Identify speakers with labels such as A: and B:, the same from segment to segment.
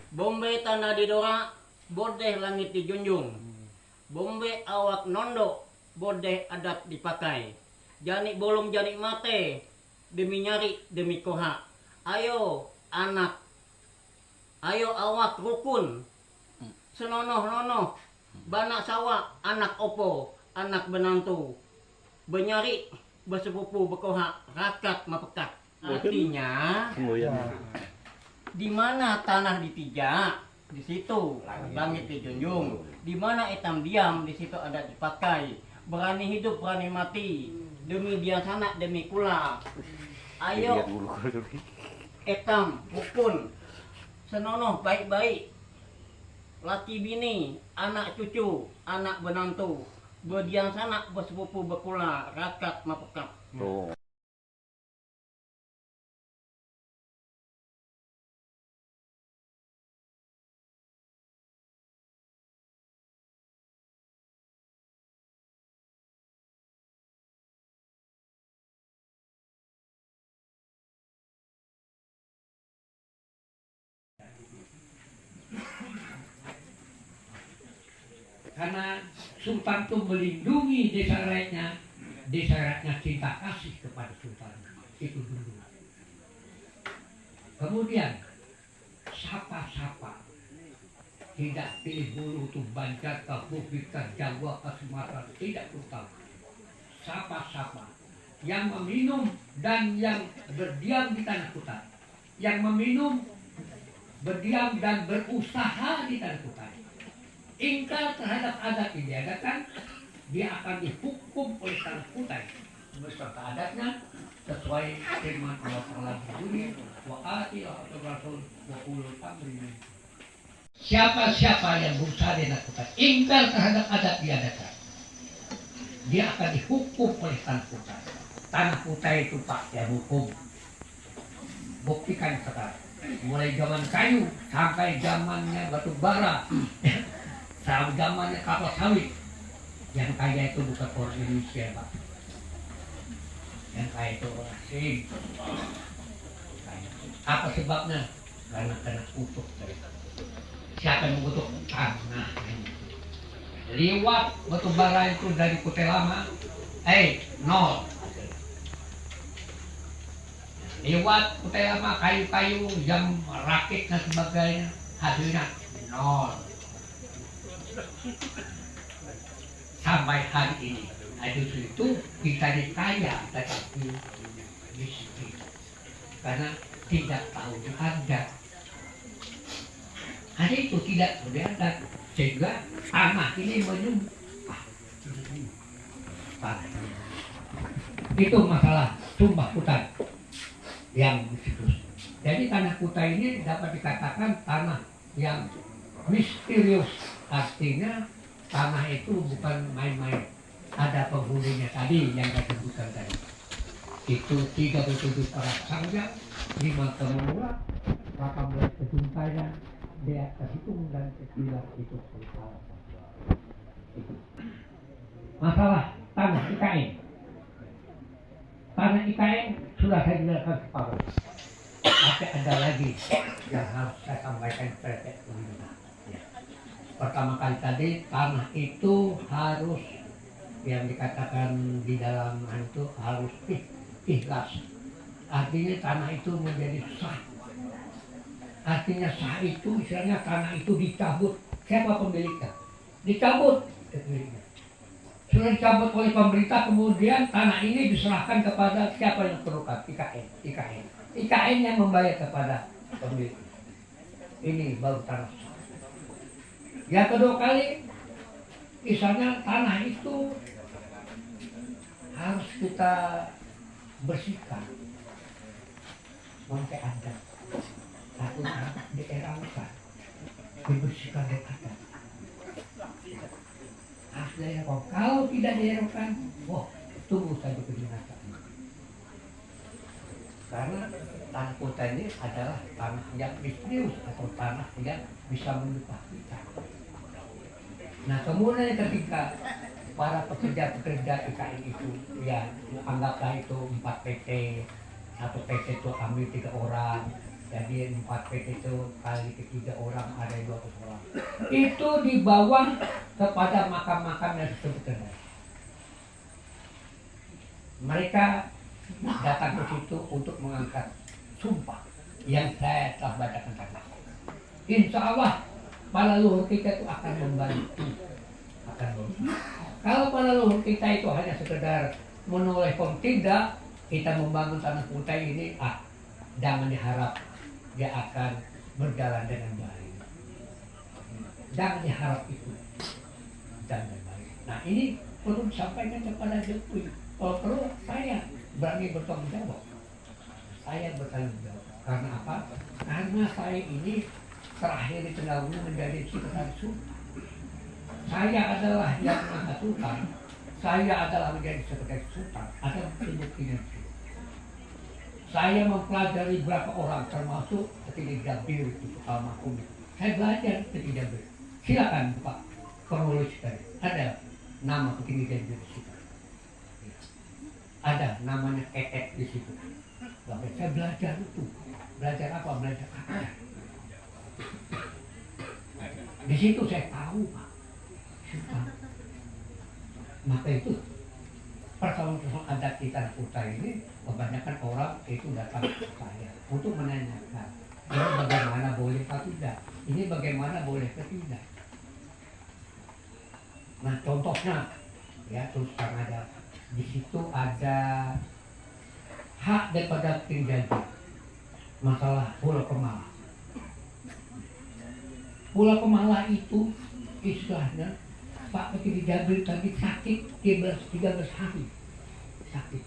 A: Bombay tanah didora, bodeh langit dijunjung. Bombay awak nondo, bodeh adat dipakai. Jani bolong jani mate, demi nyari demi koha. Ayo anak, ayo awak rukun. Senonoh-nonoh, banak sawah, anak opo, anak benantu. Benyari, bersepupu, bekoha, rakat, mapekat. Artinya, di mana tanah dipijak, di situ langit dijunjung. Di mana etam diam, di situ ada dipakai. Berani hidup, berani mati. Demi dia sana, demi kula. Ayo, etam, rukun. Senonoh, baik-baik. Laki bini, anak cucu, anak benantu. Berdiam sana, bersepupu, berkula, rakat, mapekat.
B: Oh.
C: Karena Sultan itu melindungi desa rakyatnya cinta kasih kepada Sultan itu dulu. Kemudian sapa-sapa, tidak pilih bulu tuh Banjar, ke Bukit, ke Jawa, ke Sumatera, tidak tahu. Sapa-sapa yang meminum dan yang berdiam di tanah hutan, yang meminum, berdiam dan berusaha di tanah hutan. Ingkar terhadap adat yang diadakan, dia akan dihukum oleh tanah hutan beserta adatnya sesuai firman Allah Taala berbunyi wa ati rasul wa ulul amri. Siapa-siapa yang berusaha di tanah hutan, ingkar terhadap adat diadakan, dia akan dihukum oleh tanah hutan. Tanah hutan itu Pak yang hukum. Buktikan sekarang, mulai zaman kayu sampai zamannya batu bara. Zamannya kapal sawit, yang kaya itu bukan orang Indonesia Pak, yang kaya itu orang asing. Apa sebabnya? Karena kena kutuk. Siapa yang mengutuk? Tanah. Liwat batu bara itu dari Kutai Lama, nol. Liwat Kutai Lama kayu-kayu yang rakit dan sebagainya, hasilnya nol. Sampai hari ini, justru itu kita kaya tetapi miskin karena tidak tahu adat. Ada itu tidak tahu adat sehingga tanah ini menyumpah. Itu masalah sumpah hutan yang misterius. Jadi tanah hutan ini dapat dikatakan tanah yang misterius. Artinya tanah itu bukan main-main. Ada penghuninya tadi yang saya sebutkan tadi. Itu 37 perak sangjang, 5 temulak, 18 kejuntaian, di atas itu dan kebilah itu salah. Masalah tanah IKN. Tanah IKN sudah saya jelaskan kepada. Tapi ada lagi yang harus saya sampaikan kepada pemerintah. Pertama kali tadi tanah itu harus yang dikatakan di dalam itu harus ikhlas. Artinya tanah itu menjadi sah. Artinya sah itu misalnya tanah itu dicabut. Siapa pemiliknya? Dicabut pemiliknya. Sudah dicabut oleh pemerintah, kemudian tanah ini diserahkan kepada siapa yang perlukan? IKN. IKN yang membayar kepada pemilik. Ini baru tanah sah. Yang kedua kali, misalnya tanah itu harus kita bersihkan sampai ada satu tanah daerahkan, dibersihkan dari adat. Harus daerahkan. Kalau tidak daerahkan, tunggu saja kebinasaan. Karena tanah hutan ini adalah tanah yang misterius atau tanah yang bisa menyumpah kita. Nah kemudian ketika para pekerja-pekerja IKN itu ya anggaplah itu 4 PT, 1 PT itu ambil 3 orang, Jadi 4 PT itu kali ketiga orang ada 200 orang. Itu dibawa kepada makam-makam yang disebut tadi. Mereka datang ke situ untuk mengangkat sumpah yang saya telah bacakan tadi. Insya Allah para leluhur kita itu akan membantu. Kalau para leluhur kita itu hanya sekedar menoleh tidak, kita membangun tanah Kutai ini, jangan diharap dia akan berjalan dengan baik. Jangan diharap itu jalan baik. Nah ini perlu disampaikan kepada Jokowi. Kalau perlu saya berani bertanggung jawab. Saya bertanggung jawab. Karena apa? Karena saya ini terakhir di Tengahulu menjadi sekretaris Sultan. Saya adalah yang maha Sultan. Saya adalah menjadi sekretaris Sultan. Ada bukti-buktinya. Saya mempelajari berapa orang, termasuk Petinggi Jabir itu almarhum. Saya belajar Petinggi Jabir. Silakan Pak kronologi tadi. Ada nama Petinggi Jabir di situ. Ada namanya Ketek di situ. Saya belajar itu. Belajar apa? Belajar apa? Di situ saya tahu Pak. Maka itu persoalan-persoalan adat di Tanah Kutai ini kebanyakan orang itu datang ke saya untuk menanyakan ini bagaimana boleh atau tidak, ini bagaimana boleh atau tidak. Nah contohnya ya terus terang ada di situ ada hak daripada penjajah masalah Pulau Kemala. Pulau Kemala itu istilahnya Pak Petinggi Jabir tadi sakit 13 hari sakit.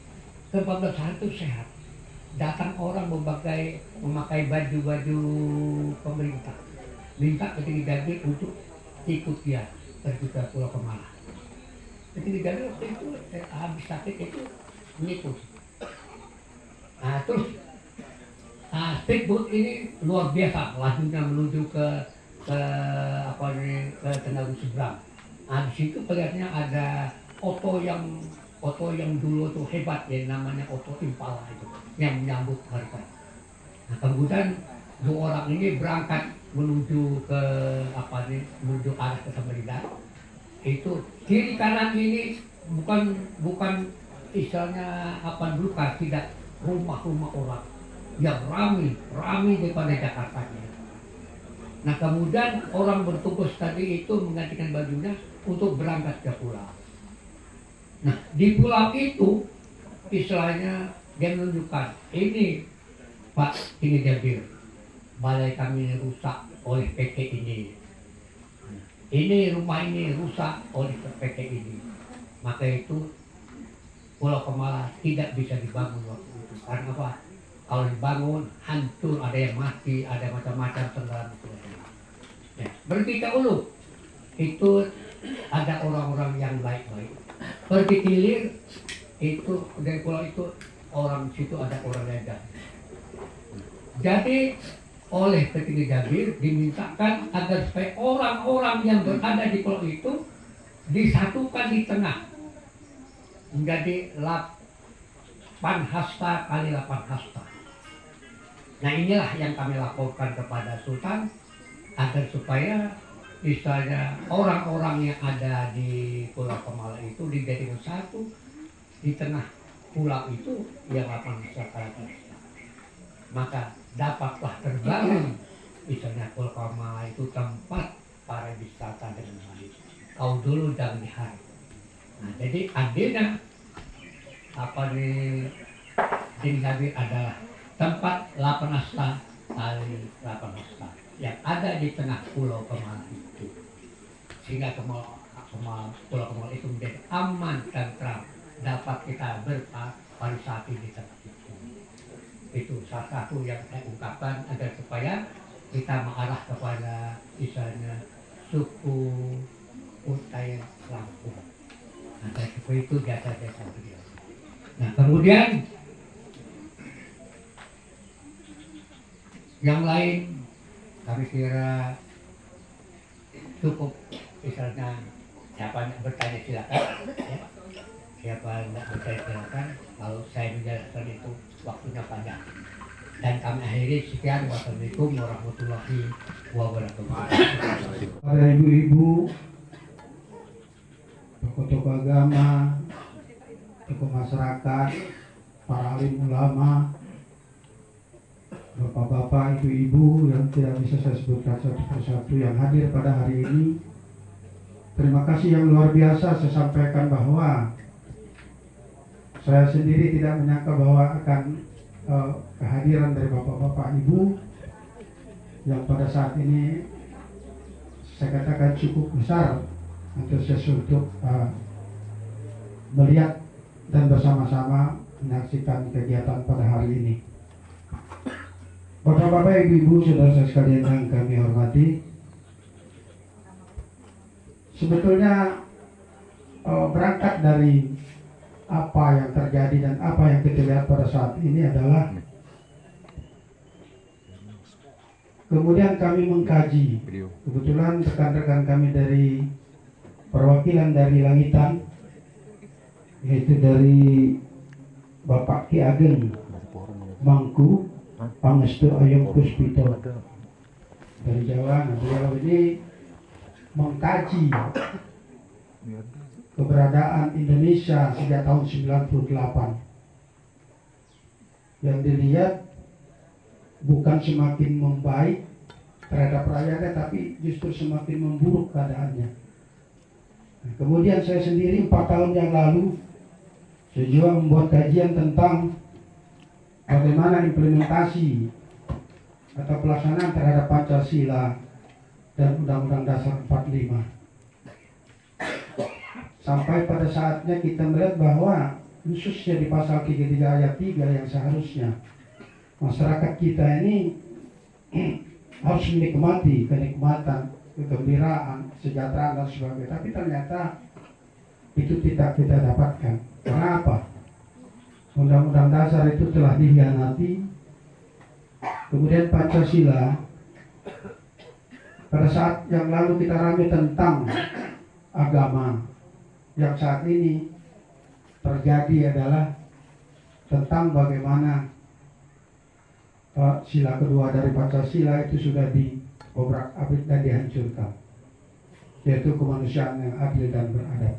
C: Ke 14 hari itu sehat. Datang orang memakai baju-baju pemerintah. Minta Petinggi Jabir untuk ikut dia pergi ke Pulau Kemala. Petinggi Jabir waktu itu habis sakit itu mengikut. Nah terus speedboat ini luar biasa lajunya menuju ke Tengahulu seberang. Nah di situ kelihatannya ada oto yang dulu tuh hebat ya, namanya oto Impala itu yang menyambut mereka. Nah kemudian 2 orang ini berangkat menuju ke menuju arah ke Samarinda. Itu kiri kanan ini bukan istilahnya bukan tidak rumah-rumah orang yang ramai daripada Jakarta. Nah kemudian orang bertugas tadi itu menggantikan bajunya untuk berangkat ke pulau. Nah di pulau itu istilahnya dia menunjukkan ini Pak Petinggi Jabir, balai kami rusak oleh PT ini rumah ini rusak oleh PT ini. Maka itu Pulau Kemala tidak bisa dibangun waktu itu. Karena apa? Kalau dibangun hancur, ada yang mati, ada macam-macam tenggelam. Ya, berarti dahulu itu ada orang-orang yang baik-baik. Pergi hilir itu dari pulau itu orang situ ada orang yang jahat. Jadi oleh Petinggi Jabir dimintakan agar supaya orang-orang yang berada di pulau itu disatukan di tengah menjadi 8 hasta kali 8 hasta. Nah inilah yang kami laporkan kepada Sultan agar supaya misalnya orang-orang yang ada di Pulau Kemala itu dijadikan satu di tengah pulau itu yang 8 hasta kali 8 hasta. Maka dapatlah terbangun misalnya Pulau Kemala itu tempat para wisata dengan baik. Kau dulu jangan diharap. Nah jadi adanya Petinggi Jabir adalah tempat 8 hasta kali 8 hasta yang ada di tengah Pulau Kemala itu, sehingga Pulau Kemala itu menjadi aman dan tentram, dapat kita berpariwisata di tempat itu. Itu salah satu yang saya ungkapkan agar supaya kita mengarah kepada misalnya suku Kutai Lampung. Nah, seperti itu jasa-jasa beliau. Nah, kemudian yang lain kami kira cukup, misalnya siapa yang bertanya silakan ya. Siapa yang tidak bertanya silakan, kalau saya menjelaskan itu waktunya panjang. Dan kami akhiri sekian. Wassalamualaikum warahmatullahi wabarakatuh.
B: Para ibu-ibu, tokoh-tokoh agama, tokoh masyarakat, para alim ulama, bapak-bapak, ibu-ibu yang tidak bisa saya sebutkan satu persatu yang hadir pada hari ini. Terima kasih yang luar biasa. Saya sampaikan bahwa saya sendiri tidak menyangka bahwa akan kehadiran dari bapak-bapak ibu yang pada saat ini saya katakan cukup besar antusias untuk melihat dan bersama-sama menyaksikan kegiatan pada hari ini. Bapak-bapak, ibu-ibu, saudara sekalian yang kami hormati, sebetulnya berangkat dari apa yang terjadi dan apa yang kita lihat pada saat ini adalah kemudian kami mengkaji. Kebetulan rekan-rekan kami dari perwakilan dari Langitan, yaitu dari Bapak Ki Ageng Mangku Pangestu Ayung Puspito dari Jawa. Nah, beliau ini mengkaji keberadaan Indonesia sejak tahun 98. Yang dilihat bukan semakin membaik terhadap rakyatnya, tapi justru semakin memburuk keadaannya. Nah, kemudian saya sendiri 4 tahun yang lalu saya juga membuat kajian tentang bagaimana implementasi atau pelaksanaan terhadap Pancasila dan Undang-Undang Dasar 45. Sampai pada saatnya kita melihat bahwa khususnya di pasal 33 ayat 3 yang seharusnya masyarakat kita ini harus menikmati kenikmatan, kegembiraan, kesejahteraan dan sebagainya. Tapi ternyata itu tidak kita dapatkan. Karena apa? Undang-Undang Dasar itu telah dikhianati. Kemudian Pancasila, pada saat yang lalu kita ramai tentang agama, yang saat ini terjadi adalah tentang bagaimana sila kedua dari Pancasila itu sudah diobrak-abrik dan dihancurkan, yaitu kemanusiaan yang adil dan beradab.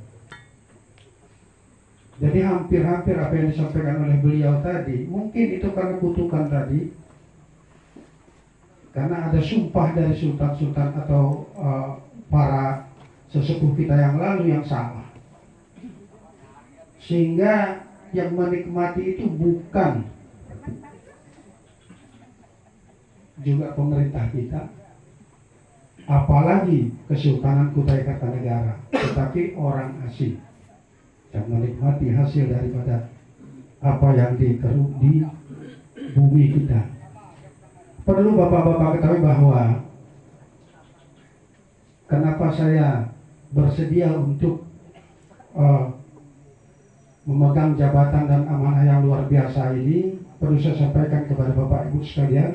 B: Jadi hampir-hampir apa yang disampaikan oleh beliau tadi, mungkin itu karena kutukan tadi, karena ada sumpah dari sultan-sultan atau para sesepuh kita yang lalu yang salah. Sehingga yang menikmati itu bukan juga pemerintah kita, apalagi Kesultanan Kutai Kartanegara, tetapi orang asing yang menikmati hasil daripada apa yang dikeruk di bumi kita. Perlu bapak-bapak ketahui bahwa kenapa saya bersedia untuk memegang jabatan dan amanah yang luar biasa ini. Perlu saya sampaikan kepada Bapak Ibu sekalian,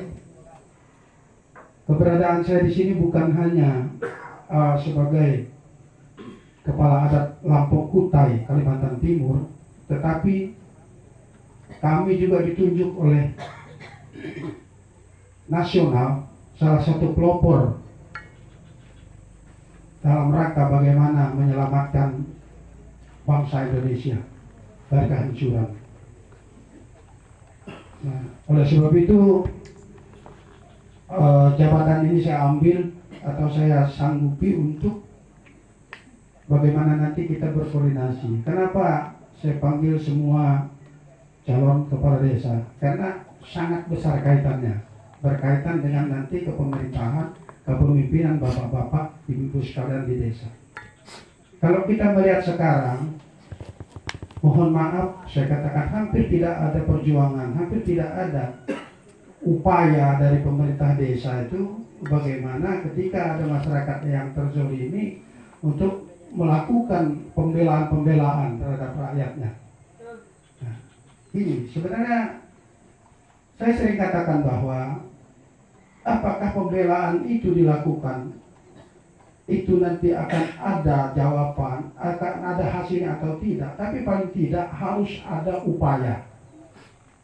B: keberadaan saya di sini bukan hanya sebagai kepala adat Lampung Kutai, Kalimantan Timur, tetapi kami juga ditunjuk oleh nasional salah satu pelopor dalam rangka bagaimana menyelamatkan bangsa Indonesia dari kehancuran. Nah, oleh sebab itu jabatan ini saya ambil atau saya sanggupi untuk bagaimana nanti kita berkoordinasi. Kenapa saya panggil semua calon kepala desa? Karena sangat besar kaitannya, berkaitan dengan nanti kepemerintahan, kepemimpinan bapak-bapak, ibu-ibu sekalian di desa. Kalau kita melihat sekarang, mohon maaf, saya katakan hampir tidak ada perjuangan, hampir tidak ada upaya dari pemerintah desa itu bagaimana ketika ada masyarakat yang terzolimi untuk melakukan pembelaan-pembelaan terhadap rakyatnya. Nah, ini sebenarnya saya sering katakan bahwa apakah pembelaan itu dilakukan, itu nanti akan ada jawaban, akan ada hasilnya atau tidak. Tapi paling tidak harus ada upaya.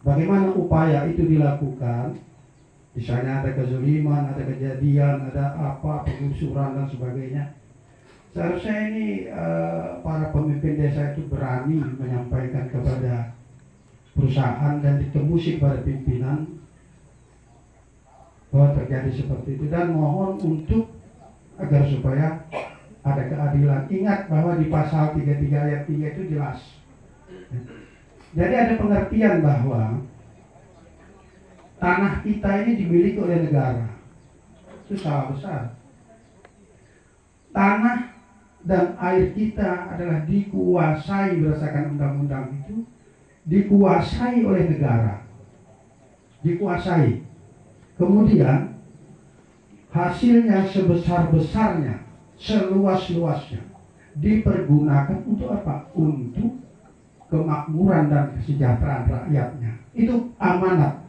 B: bagaimana upaya itu dilakukan, misalnya ada kezaliman, ada kejadian, ada apa, penggusuran dan sebagainya. Seharusnya ini para pemimpin desa itu berani menyampaikan kepada perusahaan dan ditembusi kepada pimpinan bahwa terjadi seperti itu, dan mohon untuk agar supaya ada keadilan. Ingat bahwa di pasal 33 ayat 3 itu jelas. Jadi ada pengertian bahwa tanah kita ini dimiliki oleh negara. Itu salah besar. Tanah dan air kita adalah dikuasai berdasarkan undang-undang itu, dikuasai oleh negara. Dikuasai. Kemudian hasilnya sebesar-besarnya, seluas-luasnya dipergunakan untuk apa? Untuk kemakmuran dan kesejahteraan rakyatnya. Itu amanat.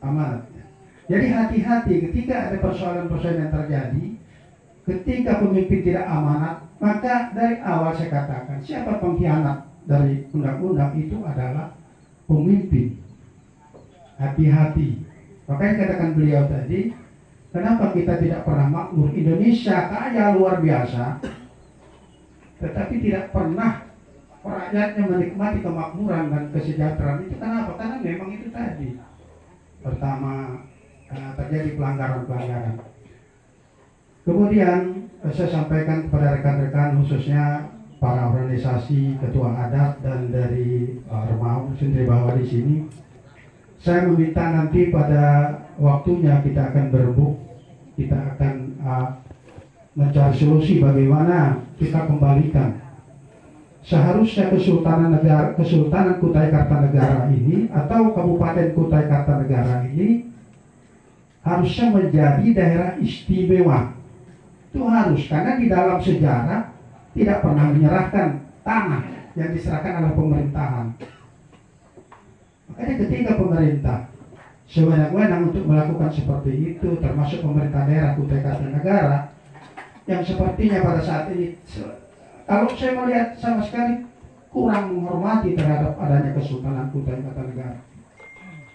B: Amanatnya. Jadi hati-hati ketika ada persoalan-persoalan yang terjadi, ketika pemimpin tidak amanat, maka dari awal saya katakan, siapa pengkhianat dari undang-undang itu adalah pemimpin. Hati-hati. Makanya katakan beliau tadi, kenapa kita tidak pernah makmur? Indonesia kaya luar biasa, tetapi tidak pernah rakyatnya menikmati kemakmuran dan kesejahteraan. Itu kenapa? Karena memang itu tadi. Pertama, terjadi pelanggaran-pelanggaran. Kemudian saya sampaikan kepada rekan-rekan, khususnya para organisasi, ketua adat dan dari Remaung sendiri bahwa di sini saya meminta nanti pada waktunya kita akan berembuk, kita akan mencari solusi bagaimana kita kembalikan. Seharusnya Kesultanan Kutai Kartanegara ini atau Kabupaten Kutai Kartanegara ini harusnya menjadi daerah istimewa. Itu harus, karena di dalam sejarah tidak pernah menyerahkan tanah yang diserahkan oleh pemerintahan. Makanya ketika pemerintah sewenang-wenang untuk melakukan seperti itu, termasuk pemerintah daerah Kutai Kartanegara, yang sepertinya pada saat ini, kalau saya melihat sama sekali kurang menghormati terhadap adanya Kesultanan Kutai Kartanegara.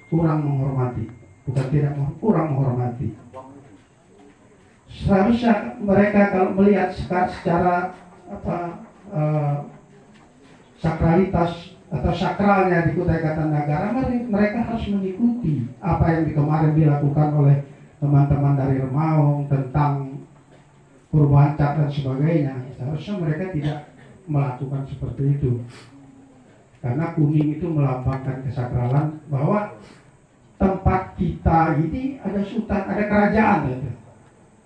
B: Kurang menghormati, bukan tidak, kurang menghormati. Seharusnya mereka kalau melihat secara sakralitas atau sakralnya di Kutai Kartanegara, mereka harus mengikuti apa yang kemarin dilakukan oleh teman-teman dari Remaung tentang Purwacat dan sebagainya. Seharusnya mereka tidak melakukan seperti itu, karena kuning itu melambangkan kesakralan bahwa tempat kita ini ada sultan, ada kerajaan, gitu.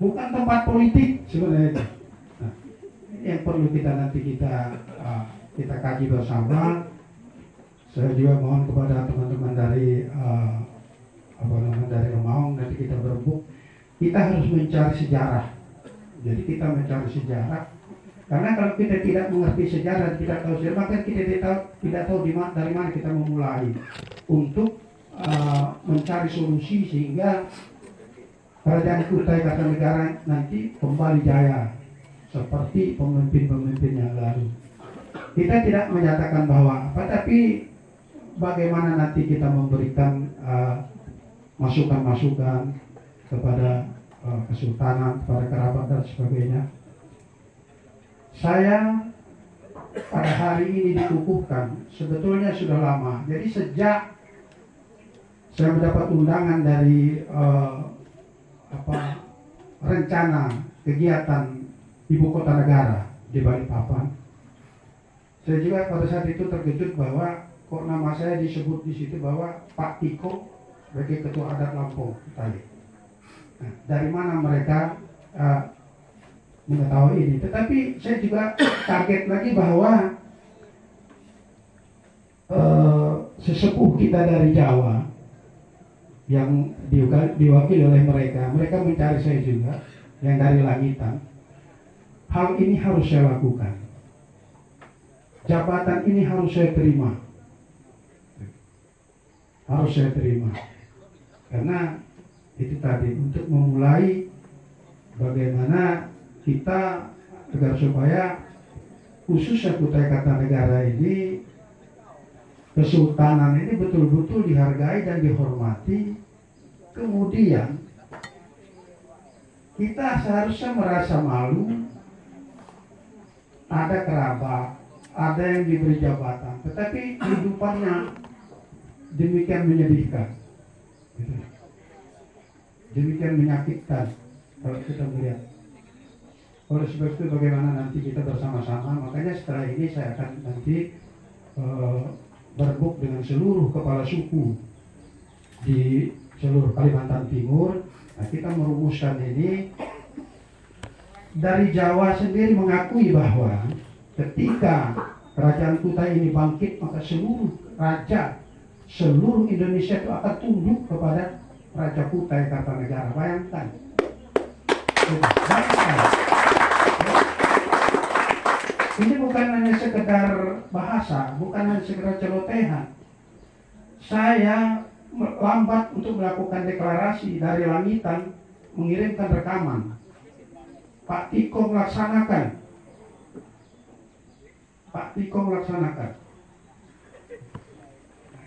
B: Bukan tempat politik sebenarnya. Nah, ini yang perlu kita kaji bersama. Saya juga mohon kepada teman-teman dari dari Remaung, nanti kita berembuk, kita harus mencari sejarah. Jadi kita mencari sejarah, karena kalau kita tidak mengerti sejarah, tidak tahu sejarah, maka kita tidak tahu dari mana kita memulai untuk mencari solusi sehingga Kerajaan Kutai Kartanegara nanti kembali jaya seperti pemimpin-pemimpin yang lalu. Kita tidak menyatakan bahwa apa, tapi bagaimana nanti kita memberikan masukan-masukan kepada kesultanan, kepada kerabat dan sebagainya. Saya pada hari ini dikukuhkan sebetulnya sudah lama. Jadi sejak saya mendapat undangan dari rencana kegiatan ibu kota negara di Balikpapan, saya juga pada saat itu terkejut bahwa kok nama saya disebut di situ bahwa Pak Tiko sebagai ketua adat Lampung tadi. Nah, dari mana mereka mengetahui ini? Tetapi saya juga kaget lagi bahwa sesepuh kita dari Jawa yang diwakili oleh mereka mencari saya juga, yang dari Langitan. Hal ini harus saya lakukan, jabatan ini harus saya terima, karena itu tadi untuk memulai bagaimana kita agar supaya khususnya Kutai Kartanegara ini kesultanan ini betul-betul dihargai dan dihormati. Kemudian kita seharusnya merasa malu, ada kerabat, ada yang diberi jabatan, tetapi kehidupannya demikian menyedihkan, gitu. Demikian menyakitkan kalau kita melihat. Oleh sebab itu bagaimana nanti kita bersama-sama, makanya setelah ini saya akan nanti berbuk dengan seluruh kepala suku di seluruh Kalimantan Timur. Nah, kita merumuskan ini. Dari Jawa sendiri mengakui bahwa ketika Kerajaan Kutai ini bangkit, maka seluruh raja seluruh Indonesia itu akan tunduk kepada Raja Kutai Kartanegara. Bayangkan. Bayangkan. Ini bukan hanya sekedar bahasa, bukan hanya sekedar celotehan. Saya lambat untuk melakukan deklarasi dari langitan, mengirimkan rekaman. Pak Tiko melaksanakan. Pak Tiko melaksanakan.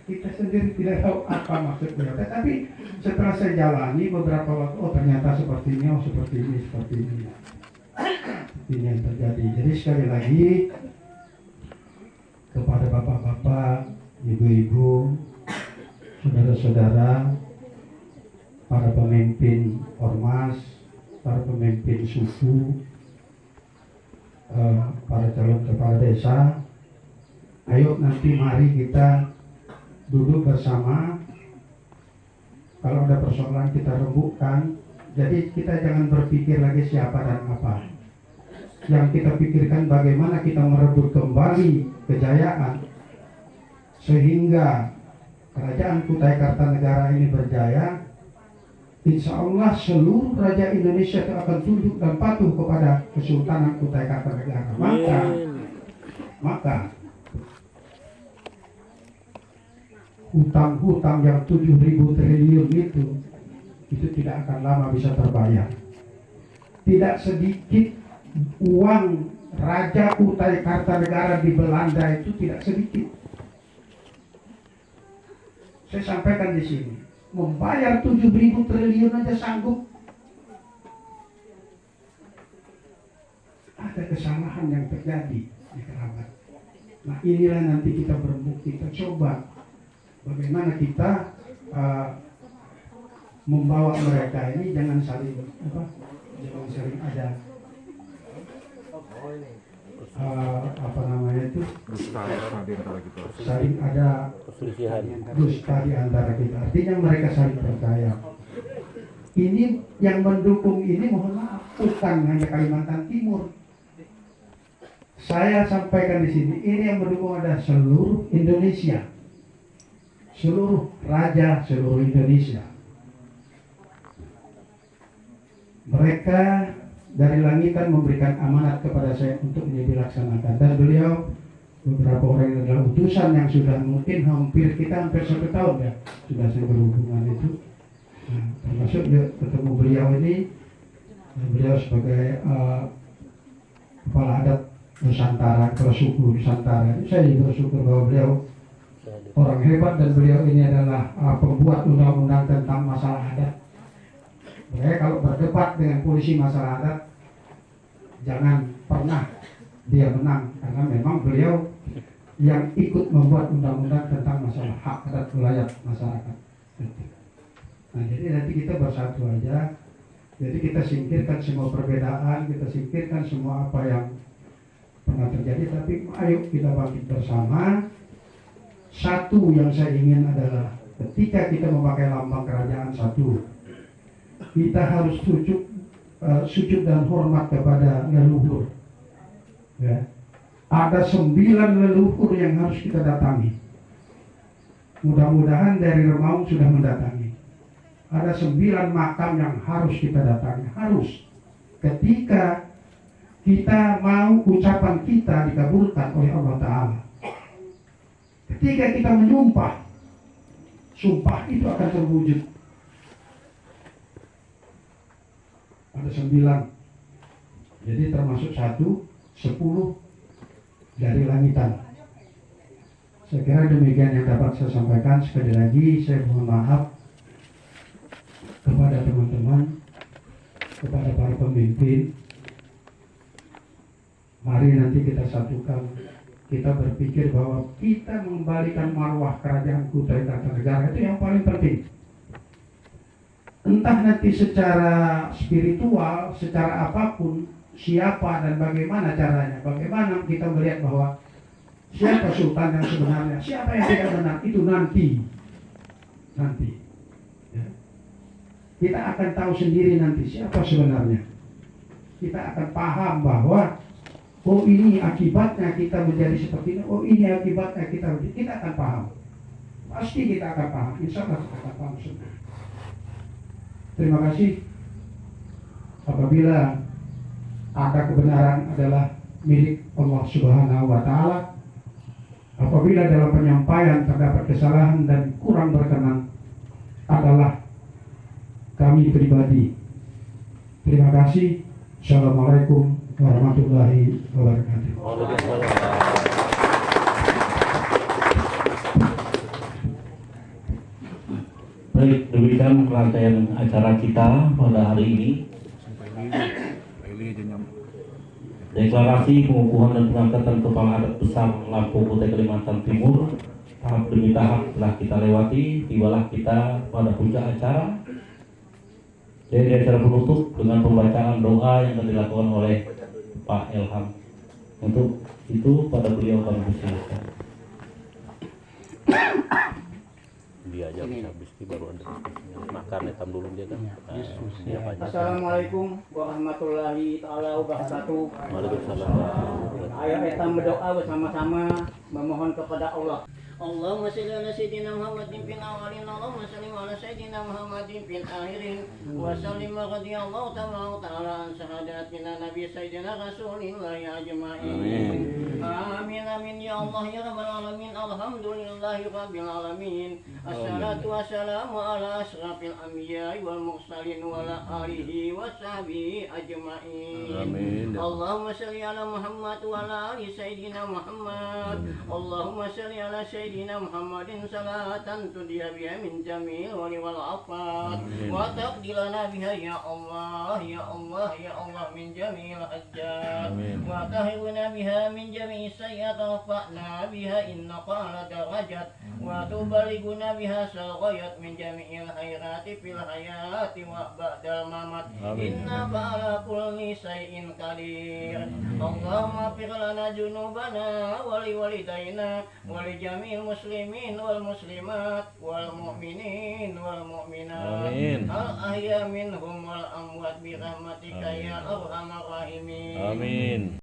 B: Kita sendiri tidak tahu apa maksudnya. Tetapi setelah saya jalani beberapa waktu, oh ternyata seperti ini, oh seperti ini, seperti ini. Ini yang terjadi. Jadi sekali lagi kepada bapak-bapak, ibu-ibu, saudara-saudara, para pemimpin ormas, para pemimpin suku, para calon kepala desa, ayo nanti mari kita duduk bersama. Kalau ada persoalan kita rembukkan. Jadi kita jangan berpikir lagi siapa dan apa. Yang kita pikirkan bagaimana kita merebut kembali kejayaan sehingga Kerajaan Kutai Kartanegara ini berjaya. Insya Allah seluruh raja Indonesia itu akan tunduk dan patuh kepada Kesultanan Kutai Kartanegara. Maka hutang-hutang yang 7.000 triliun itu tidak akan lama bisa terbayar. Tidak sedikit uang Raja Kutai Kartanegara di Belanda itu, tidak sedikit. Saya sampaikan di sini, membayar 7.000 triliun aja sanggup. Ada kesalahan yang terjadi di kerabat. Nah inilah nanti kita berembuk, kita coba bagaimana kita membawa mereka ini jangan saling ada saling ada dusta di antara kita. Artinya mereka saling percaya. Ini yang mendukung ini, mohon maaf, bukan hanya Kalimantan Timur. Saya sampaikan di sini, ini yang mendukung ada seluruh Indonesia, seluruh raja seluruh Indonesia. Mereka dari langitan memberikan amanat kepada saya untuk ini dilaksanakan, dan beliau beberapa orang yang adalah utusan yang sudah mungkin hampir 1 tahun ya sudah saya berhubungan itu. Nah, termasuk ketemu beliau ini, beliau sebagai kepala adat Nusantara, kepala suku Nusantara. Saya juga bersyukur bahwa beliau orang hebat dan beliau ini adalah pembuat undang-undang tentang masalah adat. Makanya kalau berdebat dengan polisi masalah adat, jangan pernah dia menang, karena memang beliau yang ikut membuat undang-undang tentang masalah hak adat wilayah masyarakat. Nah, jadi nanti kita bersatu aja. Jadi kita singkirkan semua perbedaan, kita singkirkan semua apa yang pernah terjadi, tapi ayo kita bangkit bersama. Satu yang saya ingin adalah ketika kita memakai lambang kerajaan satu, kita harus sujud dan hormat kepada leluhur. Ya. Ada 9 leluhur yang harus kita datangi. Mudah-mudahan dari Remaung sudah mendatangi. Ada 9 makam yang harus kita datangi. Harus. Ketika kita mau ucapan kita dikabulkan oleh Allah Ta'ala. Ketika kita menyumpah, sumpah itu akan terwujud. Ada 9. Jadi termasuk 1, 10 dari langitan. Saya kira demikian yang dapat saya sampaikan. Sekali lagi saya mohon maaf kepada teman-teman, kepada para pemimpin. Mari nanti kita satukan, kita berpikir bahwa kita mengembalikan marwah kerajaan Kutai Kartanegara itu yang paling penting. Entah nanti secara spiritual, secara apapun, siapa dan bagaimana caranya, bagaimana kita melihat bahwa siapa sultan yang sebenarnya, siapa yang tidak benar, itu nanti. Ya. Kita akan tahu sendiri nanti siapa sebenarnya. Kita akan paham bahwa oh ini akibatnya kita menjadi seperti ini, oh ini akibatnya kita akan paham. Pasti kita akan paham, insya Allah kita akan paham semua. Terima kasih. Apabila ada kebenaran adalah milik Allah Subhanahu wa Ta'ala. Apabila dalam penyampaian terdapat kesalahan dan kurang berkenan adalah kami pribadi. Terima kasih. Assalamualaikum warahmatullahi wabarakatuh.
D: Baik, demikian rangkaian acara kita pada hari ini. Deklarasi pengukuhan dan pengangkatan Kepala Adat Besar Lampung Kutai Kalimantan Timur tahap demi tahap telah kita lewati. Tibalah kita pada puncak acara. Jadi acara penutup dengan pembacaan doa yang akan dilakukan oleh Pak Ilham. Untuk itu pada beliau kami persilakan.
E: Dia aja bisa biski baru ada makan etam dulu dia kan. Siapa aja.
A: Assalamualaikum warahmatullahi taala wabarakatuh.
E: Waalaikumsalam.
A: Ayo kita berdoa bersama-sama memohon kepada Allah. Allahumma shalli ala sayyidina Muhammadin fil awwalin, Allahumma shalli ala sayyidina Muhammadin fil akhirin, wa sallim radhiyallahu ta'ala an sahadatina nabi sayyidina Rasulillah ajma'in. Amin amin ya Allah ya rabbal alamin. Alhamdulillahi rabbil alamin. Assalatu wassalamu ala asrafil anbiya'i wal mursalin wa ala alihi wa sahbihi ajma'in.
E: Amin.
A: Allahumma shalli ala Muhammad wa ala ali sayyidina Muhammad. Allahumma shalli ala sayyidina Muhammadin salatan tudiya biha min jamil wali wal afat wa taqdilana biha ya Allah ya Allah ya Allah min jamil hajjat wa tahiruna biha min jami'i sayyiat rafa'na biha innaka ala darajat wa tubaliguna biha salghayat min jami'il khairati fil hayati wa ba'dal mamat inna ba'ala kulli shay'in qadir. Allahumma fir lana junubana wa li walidayna wa li jami'il muslimin wal muslimat wal mu'minin wal mu'minat al ahya minhum wal amwat bi rahmatika ya arhamar rahimin.
E: Amin.